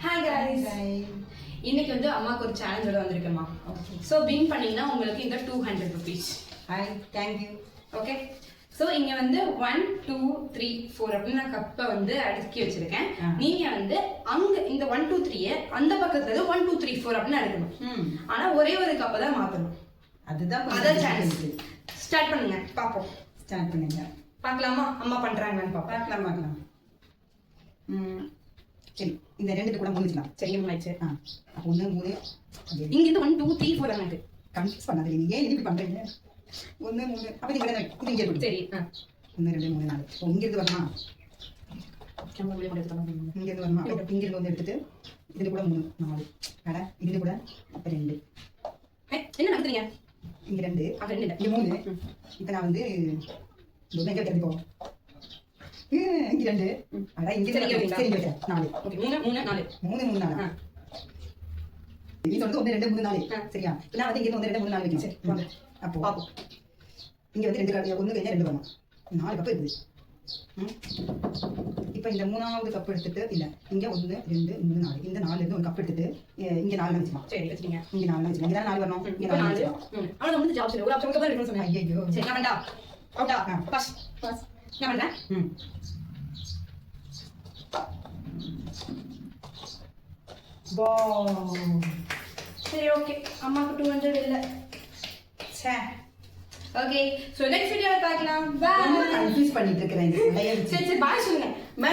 Hi guys, இன்னைக்கு வந்து அம்மாக்கு ஒரு சேலஞ்சோட வந்திருக்கேம்மா. ஸோ வின் பண்ணீங்கன்னா உங்களுக்கு இந்த 200 rupees. Hi, thank you. Okay, so இங்க வந்து 1 2 3 4 அப்படின்னு நான் கப்பை வந்து அடுக்கி வச்சிருக்கேன். நீங்க வந்து அங்க இந்த 1 2 3 அந்த பக்கத்துல 1 2 3 4 அப்படின்னு அடுக்கணும். ஆனா ஒரே ஒரு கப்பை தான் மாத்தணும். அதுதான் அதான் சான்ஸ். ஸ்டார்ட் பண்ணுங்க, பாப்போம். ஸ்டார்ட் பண்ணுங்க. பார்க்கலாமா அம்மா பண்றாங்கன்னு பார்க்கலாம் பார்க்கலாம். சரி, இந்த ரெண்டு கூட முடிஞ்சுக்கலாம். சரி, முடிச்சு. அப்போ 1 3 இங்க இருந்து 1 2 3 4 எனக்கு கன்ஃபியூஸ் பண்ணாதீங்க. நீங்க ஏன் இப்படி பண்றீங்க? 1 3 அப்ப நீங்க இது இங்க இருக்கு. சரி. 1 2 3 4. ஓ, இங்க இருந்து வரமா? நம்ம வெளிய கொண்டு வரணும். இங்க இருந்து வரமா? அப்ப இங்க இருந்து வந்து எடுத்துட்டு இதுல கூட 3 4. அட, இதுல கூட அப்ப 2. என்ன நடக்குறீங்க? இங்க 2 அது 2 இல்ல, இங்க 3. இப்போ நான் வந்து இங்க எடுத்து போ. இங்க 2. அட, இங்க சரி, சரி வைக்கிறேன். 4. ஓகே, 3 3 4 3 3 4. நீ சொல்றது 1 2 3 4. சரியா? இப்போ நான் வந்து இங்க 1 2 3 4 வைக்கணும். சரி, வாங்க. அப்போ பாப்போம். இங்க வந்து 2 கார்டு 1 கையில 2 வரணும். 4 கப் இருக்குது. இப்போ இந்த மூணாவது கப் எடுத்துட்டு இல்ல இங்க 1 2 3 4 இந்த 4 இருந்து ஒரு கப் எடுத்துட்டு இங்க 4 வச்சுக்கலாம். சரி, வச்சிருங்க. இங்க 4 வச்சுக்கலாம். இங்க 4 வரணும். இங்க இப்போ 4 4 வச்சுக்கலாம். ஆனா வந்து ஜாப் செய்ய ஒரு ஆப்ஷன் மட்டும் தான் இருக்கணும் சொன்னேன். ஐயோ. சரி, நான் வேண்டா. அவுட்டா. பாஸ். நான் வேண்டா. போ. சரி, ஓகே. அம்மாக்கு 200 இல்ல. சே. ஓகே, சோ நெக்ஸ்ட் வீடியோல பார்க்கலாம். பை. கன்ஃபியூஸ் பண்ணிட்டு இருக்கேன். சரி, பாய் சொல்லுங்க. பை.